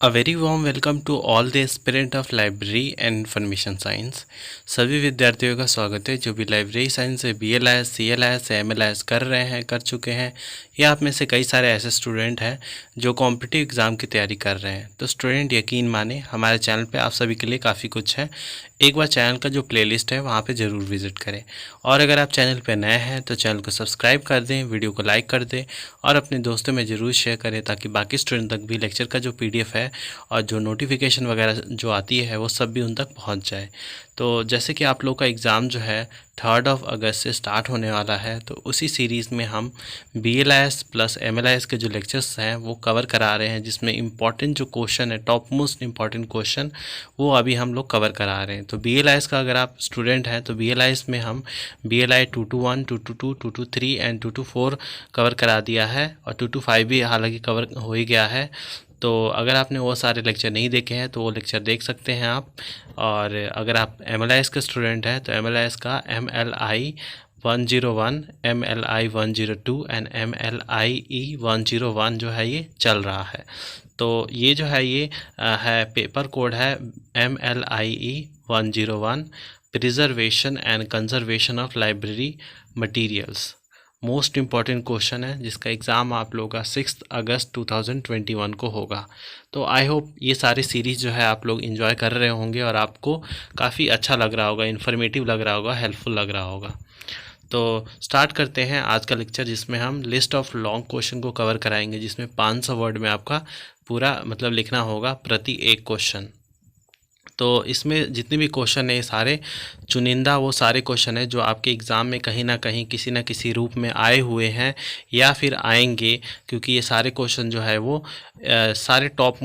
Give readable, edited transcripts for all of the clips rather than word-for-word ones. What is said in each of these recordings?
A very warm welcome to all the aspirant of library and information science. सभी विद्यार्थियों का स्वागत है जो भी लाइब्रेरी साइंस से BLIS, CLIS, MLIS कर रहे हैं, कर चुके हैं, या आप में से कई सारे ऐसे स्टूडेंट हैं जो कॉम्पिटिटिव एग्ज़ाम की तैयारी कर रहे हैं। तो स्टूडेंट यकीन माने हमारे चैनल पे आप सभी के लिए काफ़ी कुछ है। एक बार चैनल का जो प्लेलिस्ट है वहाँ पे ज़रूर विजिट करें, और अगर आप चैनल पे नए हैं तो चैनल को सब्सक्राइब कर दें, वीडियो को लाइक कर दें और अपने दोस्तों में ज़रूर शेयर करें ताकि बाकी स्टूडेंट तक भी लेक्चर का जो PDF है और जो नोटिफिकेशन वगैरह जो आती है वो सब भी उन तक पहुंच जाए। तो जैसे कि आप लोग का एग्ज़ाम जो है 3 अगस्त से स्टार्ट होने वाला है, तो उसी सीरीज़ में हम BLIS प्लस MLIS के जो लेक्चर्स हैं वो कवर करा रहे हैं, जिसमें इम्पॉर्टेंट जो क्वेश्चन है, टॉप मोस्ट इम्पॉर्टेंट क्वेश्चन, वो अभी हम लोग कवर करा रहे हैं। तो BLIS का अगर आप स्टूडेंट हैं तो BLIS में हम BLI 221, 222, 223 एंड 224 कवर करा दिया है, और 225 भी हालांकि कवर हो ही गया है। तो अगर आपने वो सारे लेक्चर नहीं देखे हैं तो वो लेक्चर देख सकते हैं आप। और अगर आप MLIS के स्टूडेंट हैं तो MLIS का MLI 101, MLI 102 एंड MLIE 101 जो है ये चल रहा है। तो ये जो है ये है पेपर कोड है MLIE 101, preservation and conservation of library materials. Most important question है जिसका एग्ज़ाम आप लोगों का 6 अगस्त 2021 को होगा। तो आई होप ये सारी सीरीज़ जो है आप लोग इन्जॉय कर रहे होंगे और आपको काफ़ी अच्छा लग रहा होगा, इन्फॉर्मेटिव लग रहा होगा, हेल्पफुल लग रहा होगा। तो स्टार्ट करते हैं आज का लेक्चर, जिसमें हम लिस्ट ऑफ लॉन्ग क्वेश्चन को कवर कराएंगे, जिसमें 500 वर्ड में आपका पूरा मतलब लिखना होगा प्रति एक क्वेश्चन। तो इसमें जितने भी क्वेश्चन है ये सारे चुनिंदा वो सारे क्वेश्चन है जो आपके एग्ज़ाम में कहीं ना कहीं किसी न किसी रूप में आए हुए हैं या फिर आएंगे, क्योंकि ये सारे क्वेश्चन जो है वो सारे टॉप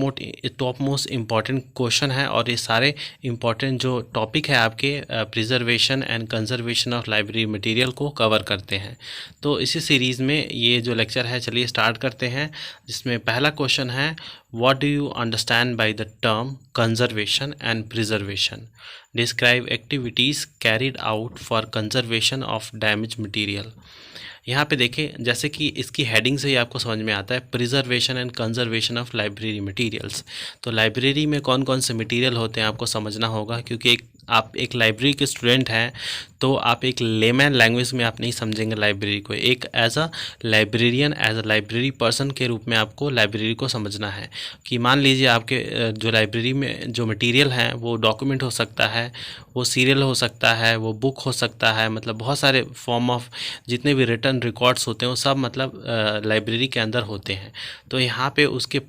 मोस्ट इम्पॉर्टेंट क्वेश्चन है, और ये सारे इम्पॉर्टेंट जो टॉपिक है आपके preservation and conservation of library material को कवर करते हैं। तो इसी सीरीज़ में ये जो लेक्चर है, चलिए स्टार्ट करते हैं, जिसमें पहला क्वेश्चन है, What do you understand by the term conservation and preservation? Describe activities carried out for conservation of damaged material. यहाँ पे देखें, जैसे कि इसकी हेडिंग से ही आपको समझ में आता है, preservation and conservation of library materials. तो लाइब्रेरी में कौन कौन से मटेरियल होते हैं आपको समझना होगा, क्योंकि आप एक लाइब्रेरी के स्टूडेंट हैं तो आप एक लेमैन लैंग्वेज में आप नहीं समझेंगे लाइब्रेरी को। एक as a librarian, as a library person के रूप में आपको लाइब्रेरी को समझना है। कि मान लीजिए आपके जो लाइब्रेरी में जो मटेरियल हैं वो डॉक्यूमेंट हो सकता है, वो सीरियल हो सकता है, वो बुक हो सकता है, मतलब बहुत सारे फॉर्म ऑफ जितने भी रिटर्न रिकॉर्ड्स होते हैं वो सब मतलब लाइब्रेरी के अंदर होते हैं। तो यहाँ पे उसके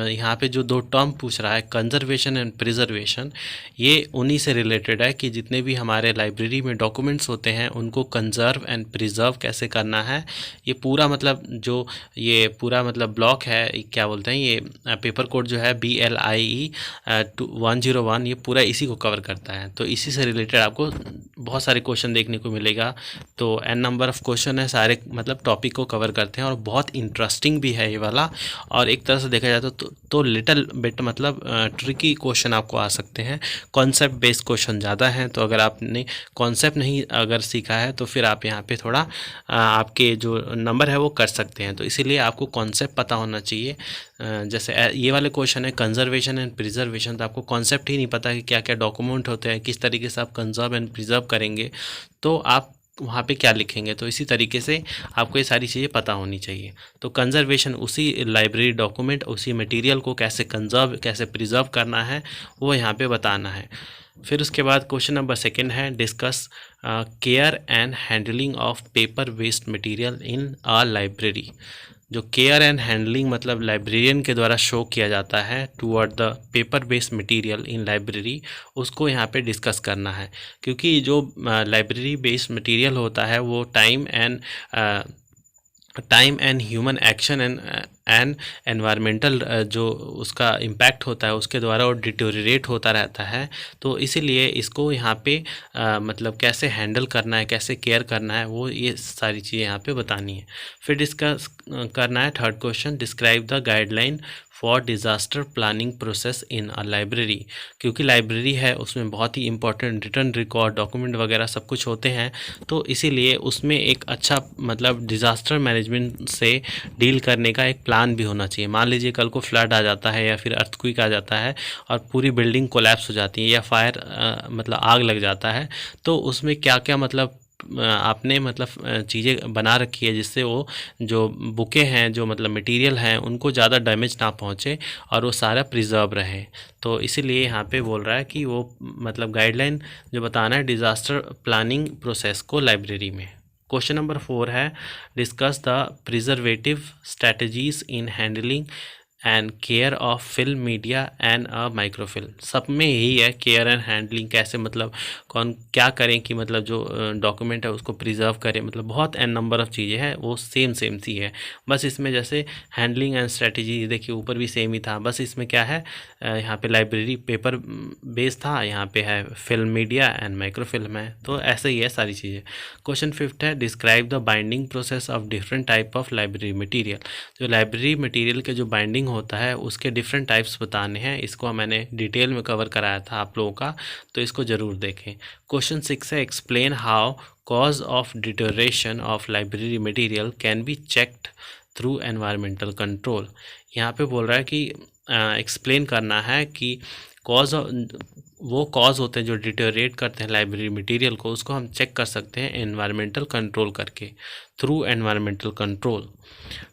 यहाँ पे जो दो टर्म पूछ रहा है, कंजर्वेशन एंड प्रिजर्वेशन, ये उन्हीं से रिलेटेड है कि जितने भी हमारे लाइब्रेरी में डॉक्यूमेंट्स होते हैं उनको कंजर्व एंड प्रिजर्व कैसे करना है। ये पूरा मतलब जो ये पूरा मतलब ब्लॉक है, क्या बोलते हैं, ये पेपर कोड जो है BLIE 101, ये पूरा इसी को कवर करता है। तो इसी से रिलेटेड आपको बहुत सारे क्वेश्चन देखने को मिलेगा। तो n नंबर ऑफ क्वेश्चन है, सारे मतलब टॉपिक को कवर करते हैं, और बहुत इंटरेस्टिंग भी है ये वाला। और एक तरह से देखा जाए तो लिटिल बिट मतलब ट्रिकी क्वेश्चन आपको आ सकते हैं। कॉन्सेप्ट बेस्ड क्वेश्चन ज़्यादा हैं, तो अगर आपने कॉन्सेप्ट नहीं अगर सीखा है तो फिर आप यहाँ पे थोड़ा आपके जो नंबर है वो कर सकते हैं। तो इसीलिए आपको कॉन्सेप्ट पता होना चाहिए। जैसे ये वाले क्वेश्चन है कंजर्वेशन एंड प्रिजर्वेशन, तो आपको कॉन्सेप्ट ही नहीं पता कि क्या क्या डॉक्यूमेंट होते हैं, किस तरीके से आप कंजर्व एंड प्रिजर्व करेंगे, तो आप वहाँ पे क्या लिखेंगे। तो इसी तरीके से आपको ये सारी चीज़ें पता होनी चाहिए। तो कंजर्वेशन उसी लाइब्रेरी डॉक्यूमेंट, उसी मटेरियल को कैसे कंजर्व, कैसे प्रिजर्व करना है, वो यहाँ पे बताना है। फिर उसके बाद क्वेश्चन नंबर 2 है, discuss care and handling of paper waste material in a library. जो केयर एंड हैंडलिंग मतलब लाइब्रेरियन के द्वारा शो किया जाता है toward the paper based material in library, उसको यहाँ पे डिस्कस करना है। क्योंकि जो लाइब्रेरी बेस्ड मटेरियल होता है वो time and human action and environmental जो उसका इम्पैक्ट होता है उसके द्वारा वो डिटोरिएट होता रहता है। तो इसीलिए इसको यहाँ पे मतलब कैसे हैंडल करना है, कैसे केयर करना है, वो ये सारी चीज़ें यहाँ पे बतानी है। फिर डिस्कस करना है 3rd question, describe the guideline for disaster planning process in a library. क्योंकि लाइब्रेरी है उसमें बहुत ही इंपॉर्टेंट रिटर्न रिकॉर्ड, डॉक्यूमेंट वगैरह सब कुछ होते हैं, तो इसीलिए उसमें एक अच्छा मतलब डिज़ास्टर मैनेजमेंट से डील करने का एक प्लान प्लान भी होना चाहिए। मान लीजिए कल को फ्लड आ जाता है या फिर अर्थक्वेक आ जाता है और पूरी बिल्डिंग कोलैप्स हो जाती है या फायर मतलब आग लग जाता है, तो उसमें क्या क्या मतलब आपने मतलब चीज़ें बना रखी है जिससे वो जो बुकें हैं, जो मतलब मटेरियल हैं, उनको ज़्यादा डैमेज ना पहुँचे और वो सारा प्रिजर्व रहे। तो इसीलिए यहाँ पे बोल रहा है कि वो मतलब गाइडलाइन जो बताना है डिज़ास्टर प्लानिंग प्रोसेस को लाइब्रेरी में। क्वेश्चन नंबर 4 है, discuss the preservative strategies in handling and care of film media and a microfilm. सब में यही है, केयर एंड हैंडलिंग कैसे मतलब कौन क्या करें कि मतलब जो डॉक्यूमेंट है उसको प्रिजर्व करें, मतलब बहुत एन नंबर ऑफ़ चीज़ें हैं, वो सेम सी है। बस इसमें जैसे हैंडलिंग एंड स्ट्रेटजी देखिए ऊपर भी सेम ही था, बस इसमें क्या है यहाँ पे लाइब्रेरी पेपर बेस था, यहाँ पे है फिल्म मीडिया एंड माइक्रोफिल्म है, तो ऐसे ही है सारी चीज़ें। क्वेश्चन 5 है, describe the binding process of different type of library material. जो लाइब्रेरी मटीरियल के जो बाइंडिंग होता है उसके डिफरेंट टाइप्स बताने हैं। इसको मैंने डिटेल में कवर कराया था आप लोगों का, तो इसको ज़रूर देखें। क्वेश्चन 6 है, explain how cause of deterioration of library material can be checked through environmental control. यहाँ पे बोल रहा है कि एक्सप्लेन करना है कि वो कॉज होते हैं जो डिटोरेट करते हैं लाइब्रेरी मटेरियल को, उसको हम चेक कर सकते हैं एनवायरमेंटल कंट्रोल करके, थ्रू एनवायरमेंटल कंट्रोल।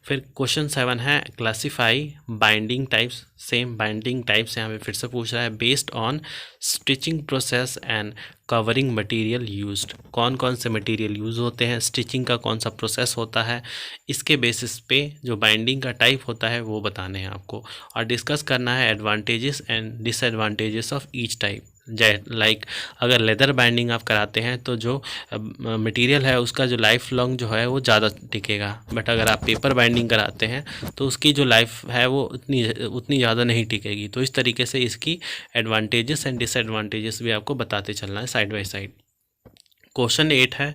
फिर क्वेश्चन 7 है, classify binding types. Same binding types यहाँ पे फिर से पूछ रहा है, based on stitching process and covering material used. कौन कौन से मटेरियल यूज़ होते हैं, स्टिचिंग का कौन सा प्रोसेस होता है, इसके बेसिस पे जो बाइंडिंग का टाइप होता है वो बताने हैं आपको। और डिस्कस करना है advantages and disadvantages of each type. Like अगर लेदर बाइंडिंग आप कराते हैं तो जो मटेरियल है उसका जो लाइफ लॉन्ग जो है वो ज़्यादा टिकेगा, बट अगर आप पेपर बाइंडिंग कराते हैं तो उसकी जो लाइफ है वो उतनी ज़्यादा नहीं टिकेगी। तो इस तरीके से इसकी एडवांटेजेस एंड डिसएडवांटेजेस भी आपको बताते चलना है साइड बाय साइड। क्वेश्चन 8 है,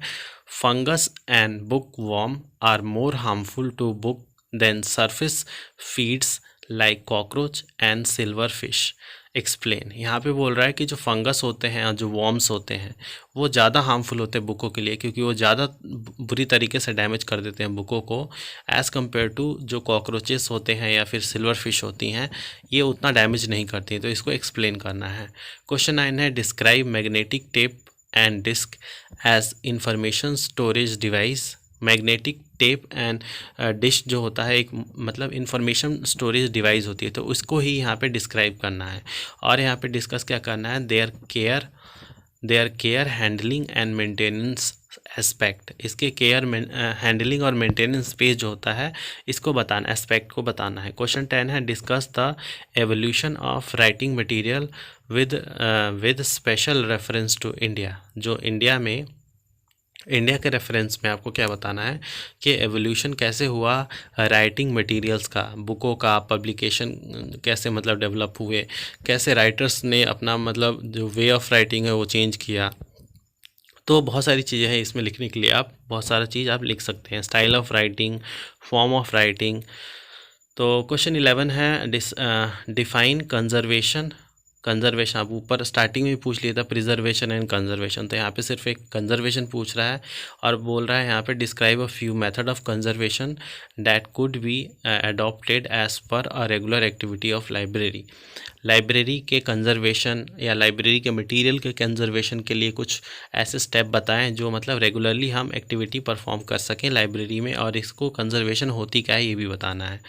fungus and book worm are more harmful to book than surface feeds like cockroach and silver fish. Explain. यहाँ पे बोल रहा है कि जो फंगस होते हैं और जो वॉर्म्स होते हैं वो ज़्यादा हार्मफुल होते हैं बुकों के लिए, क्योंकि वो ज़्यादा बुरी तरीके से डैमेज कर देते हैं बुकों को, एज़ कम्पेयर टू जो कॉकरोचेस होते हैं या फिर सिल्वर फिश होती हैं, ये उतना डैमेज नहीं करती हैं। तो इसको एक्सप्लेन करना है। क्वेश्चन 9 है, describe magnetic tape and disc as information storage device. Magnetic tape and dish जो होता है एक मतलब इंफॉर्मेशन स्टोरेज डिवाइस होती है, तो उसको ही यहाँ पे डिस्क्राइब करना है। और यहाँ पे डिस्कस क्या करना है, their care handling and maintenance aspect. इसके केयर हैंडलिंग और मेंटेनेंस पेज जो होता है इसको बताना, एस्पेक्ट को बताना है। क्वेश्चन 10 है, discuss the evolution of writing material with special reference to India. जो इंडिया के रेफरेंस में आपको क्या बताना है कि एवोल्यूशन कैसे हुआ राइटिंग मटेरियल्स का, बुकों का पब्लिकेशन कैसे मतलब डेवलप हुए, कैसे राइटर्स ने अपना मतलब जो वे ऑफ राइटिंग है वो चेंज किया। तो बहुत सारी चीज़ें हैं इसमें लिखने के लिए, आप बहुत सारा चीज़ आप लिख सकते हैं, style of writing, form of writing. तो क्वेश्चन 11 है, डिफाइन कंजर्वेशन। आप ऊपर स्टार्टिंग में पूछ लिया था प्रिजर्वेशन एंड कंजर्वेशन, तो यहाँ पे सिर्फ एक कंजर्वेशन पूछ रहा है और बोल रहा है यहाँ पे describe a few method of conservation that could be adopted as per a regular activity of library. Library के कंजर्वेशन या लाइब्रेरी के मटेरियल के कंजर्वेशन के लिए कुछ ऐसे स्टेप बताएं जो मतलब रेगुलरली हम एक्टिविटी परफॉर्म कर सकें लाइब्रेरी में, और इसको कंजर्वेशन होती क्या है ये भी बताना है।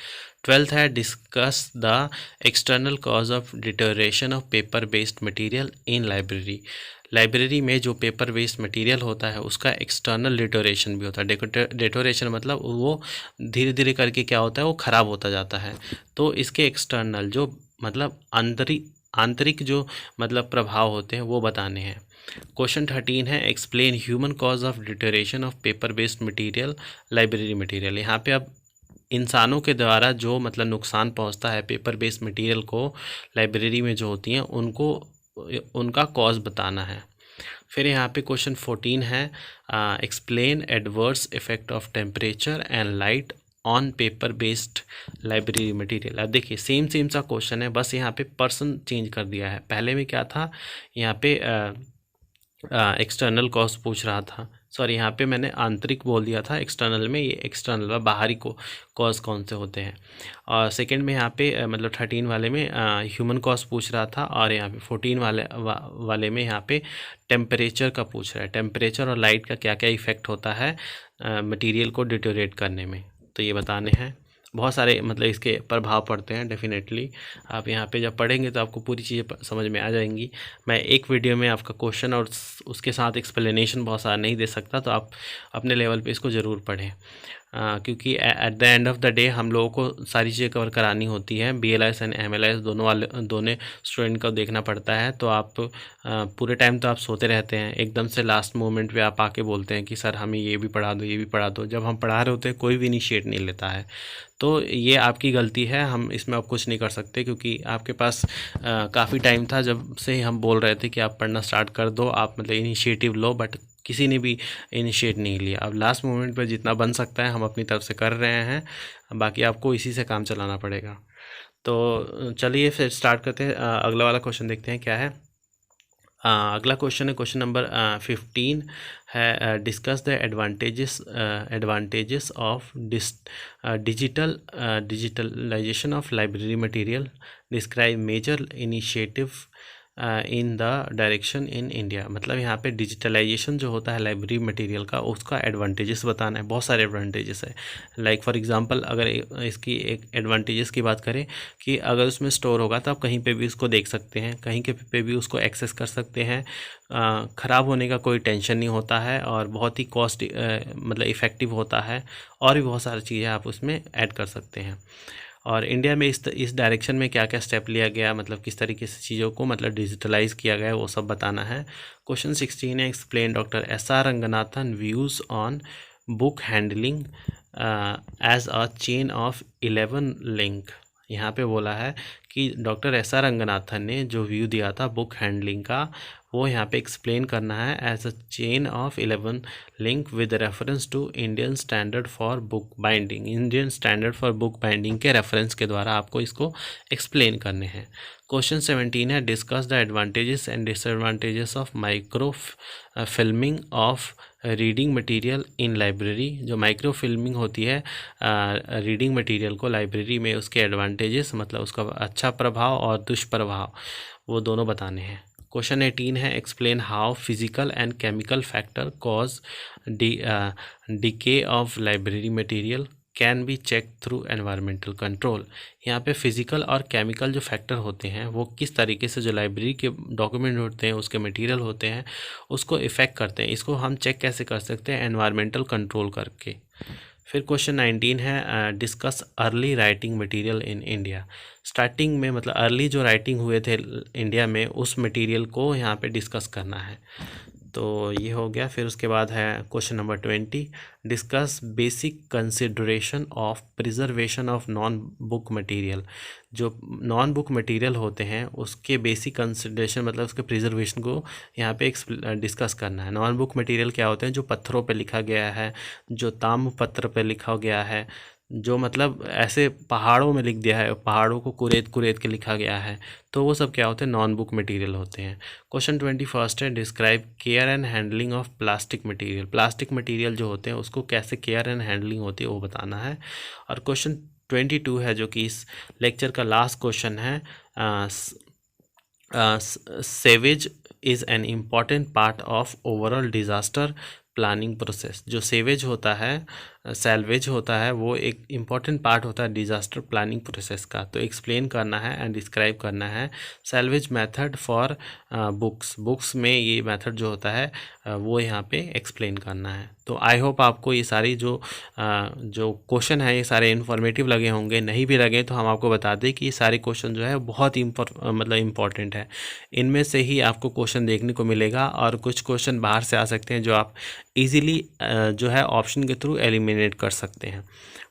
12th है, discuss the external cause of deterioration of paper based material in library. Library में जो पेपर बेस्ड मटेरियल होता है उसका एक्सटर्नल डिटोरेशन भी होता है। डिटोरेशन मतलब वो धीरे धीरे करके क्या होता है वो ख़राब होता जाता है, तो इसके एक्सटर्नल जो मतलब आंतरिक जो मतलब प्रभाव होते हैं वो बताने हैं। क्वेश्चन 13 है, explain human cause of deterioration of paper based material library material. यहाँ पे अब इंसानों के द्वारा जो मतलब नुकसान पहुँचता है पेपर बेस्ड मटेरियल को लाइब्रेरी में जो होती हैं उनको उनका कॉज बताना है। फिर यहाँ पे क्वेश्चन 14 है, explain adverse effect of temperature and light on paper based library material. अब देखिए सेम सा क्वेश्चन है, बस यहाँ पे पर्सन चेंज कर दिया है। पहले में क्या था, यहाँ पे एक्सटर्नल कॉज पूछ रहा था, सॉरी, यहाँ पे मैंने आंतरिक बोल दिया था, एक्सटर्नल में ये एक्सटर्नल बाहरी को कॉज कौन से होते हैं। और सेकंड में यहाँ पे मतलब 13 वाले में ह्यूमन कॉज पूछ रहा था, और यहाँ पे 14 वाले में यहाँ पे टेम्परेचर का पूछ रहा है, टेम्परेचर और लाइट का क्या क्या इफ़ेक्ट होता है मटेरियल को डिटोरेट करने में, तो ये बताने हैं। बहुत सारे मतलब इसके प्रभाव पड़ते हैं डेफिनेटली। आप यहाँ पे जब पढ़ेंगे तो आपको पूरी चीज़ें समझ में आ जाएंगी। मैं एक वीडियो में आपका क्वेश्चन और उसके साथ एक्सप्लेनेशन बहुत सारा नहीं दे सकता, तो आप अपने लेवल पे इसको ज़रूर पढ़ें, क्योंकि at the end of the day हम लोगों को सारी चीज़ें कवर करानी होती हैं। BLIS एंड MLIS दोनों स्टूडेंट को देखना पड़ता है। तो आप पूरे टाइम तो आप सोते रहते हैं, एकदम से लास्ट मोमेंट पे आप आके बोलते हैं कि सर हमें ये भी पढ़ा दो, ये भी पढ़ा दो। जब हम पढ़ा रहे होते हैं कोई भी इनिशिएट नहीं लेता है, तो ये आपकी गलती है। हम इसमें अब कुछ नहीं कर सकते, क्योंकि आपके पास काफ़ी टाइम था जब से हम बोल रहे थे कि आप पढ़ना स्टार्ट कर दो, आप मतलब इनिशिएटिव लो, बट किसी ने भी इनिशिएट नहीं लिया। अब लास्ट मोमेंट पर जितना बन सकता है हम अपनी तरफ से कर रहे हैं, बाकी आपको इसी से काम चलाना पड़ेगा। तो चलिए फिर स्टार्ट करते हैं। अगला वाला क्वेश्चन देखते हैं क्या है। अगला क्वेश्चन है क्वेश्चन नंबर 15 है, discuss the advantages of digitalization of library material, describe major initiative in the direction in India. मतलब यहाँ पे डिजिटलाइजेशन जो होता है लाइब्रेरी मटेरियल का, उसका एडवांटेजेस बताना है। बहुत सारे एडवांटेजेस है। लाइक फॉर एग्जांपल अगर इसकी एक एडवांटेजेस की बात करें कि अगर उसमें स्टोर होगा तो आप कहीं पे भी उसको देख सकते हैं, कहीं के पे भी उसको एक्सेस कर सकते हैं, ख़राब होने का कोई टेंशन नहीं होता है, और बहुत ही कॉस्ट मतलब इफ़ेक्टिव होता है, और भी बहुत सारी चीज़ें आप उसमें ऐड कर सकते हैं। और इंडिया में इस डायरेक्शन में क्या क्या स्टेप लिया गया, मतलब किस तरीके से चीज़ों को मतलब डिजिटलाइज किया गया, वो सब बताना है। क्वेश्चन 16 है, explain doctor SR Ranganathan views on book handling as a chain of 11 link. यहाँ पे बोला है कि डॉक्टर SR रंगनाथन ने जो व्यू दिया था बुक हैंडलिंग का, वो यहाँ पे एक्सप्लेन करना है as a chain of 11 link with reference to Indian standard for book binding. Indian standard for book binding के रेफरेंस के द्वारा आपको इसको एक्सप्लेन करने हैं। क्वेश्चन 17 है, discuss the advantages and disadvantages of micro filming of reading material in library. जो micro filming होती है रीडिंग मटेरियल को लाइब्रेरी में, उसके एडवांटेजेस मतलब उसका अच्छा प्रभाव और दुष्प्रभाव, वो दोनों बताने हैं। क्वेश्चन 18 है, explain how physical and chemical factor cause decay of library material can be check through environmental control. यहाँ पे फिजिकल और केमिकल जो फैक्टर होते हैं वो किस तरीके से जो लाइब्रेरी के डॉक्यूमेंट होते हैं, उसके मटेरियल होते हैं, उसको इफ़ेक्ट करते हैं। इसको हम चेक कैसे कर सकते हैं? एनवायरमेंटल कंट्रोल करके। फिर क्वेश्चन 19 है, discuss early writing material in India. Starting में मतलब अर्ली जो राइटिंग हुए थे इंडिया में, उस मटेरियल को यहाँ पे डिस्कस करना है। तो ये हो गया। फिर उसके बाद है question number 20, discuss basic consideration of preservation of non book material. जो नॉन बुक मटेरियल होते हैं उसके बेसिक कंसिडरेशन मतलब उसके प्रिजर्वेशन को यहाँ पे डिस्कस करना है। नॉन बुक मटेरियल क्या होते हैं? जो पत्थरों पे लिखा गया है, जो ताम्रपत्र पे लिखा गया है, जो मतलब ऐसे पहाड़ों में लिख दिया है, पहाड़ों को कुरेद कुरेद के लिखा गया है, तो वो सब क्या होते हैं? नॉन बुक मटेरियल होते हैं। क्वेश्चन 21 है, describe care and handling of plastic material. Plastic material जो होते हैं उसको कैसे केयर एंड हैंडलिंग होती है वो बताना है। और क्वेश्चन 22 है, जो कि इस लेक्चर का लास्ट क्वेश्चन है, सेवेज is an important part of overall disaster planning process. जो सेवेज होता है, सैल्वेज होता है, वो एक इम्पॉर्टेंट पार्ट होता है डिज़ास्टर प्लानिंग प्रोसेस का। तो एक्सप्लेन करना है एंड डिस्क्राइब करना है सैल्वेज मेथड फॉर बुक्स में ये मेथड जो होता है वो यहाँ पे एक्सप्लेन करना है। तो आई होप आपको ये सारी जो क्वेश्चन है ये सारे इन्फॉर्मेटिव लगे होंगे। नहीं भी लगे तो हम आपको बता दें कि ये सारे क्वेश्चन जो है बहुत मतलब इम्पॉर्टेंट है। इनमें से ही आपको क्वेश्चन देखने को मिलेगा, और कुछ क्वेश्चन बाहर से आ सकते हैं जो आप इजीली जो है ऑप्शन के थ्रू एलिमिनेट कर सकते हैं।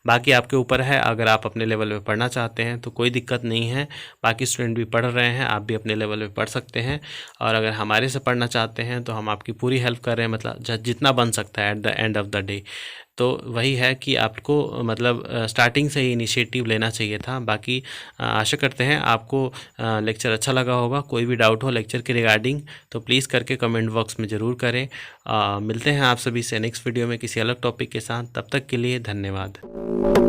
बाकी आपके ऊपर है, अगर आप अपने लेवल पे पढ़ना चाहते हैं तो कोई दिक्कत नहीं है, बाकी स्टूडेंट भी पढ़ रहे हैं, आप भी अपने लेवल पे पढ़ सकते हैं। और अगर हमारे से पढ़ना चाहते हैं तो हम आपकी पूरी हेल्प कर रहे हैं, मतलब जितना बन सकता है at the end of the day. तो वही है कि आपको मतलब स्टार्टिंग से ही इनिशिएटिव लेना चाहिए था। बाकी आशा करते हैं आपको लेक्चर अच्छा लगा होगा। कोई भी डाउट हो लेक्चर के रिगार्डिंग तो प्लीज़ करके कमेंट बॉक्स में ज़रूर करें। मिलते हैं आप सभी से नेक्स्ट वीडियो में किसी अलग टॉपिक के साथ। तब तक के लिए धन्यवाद।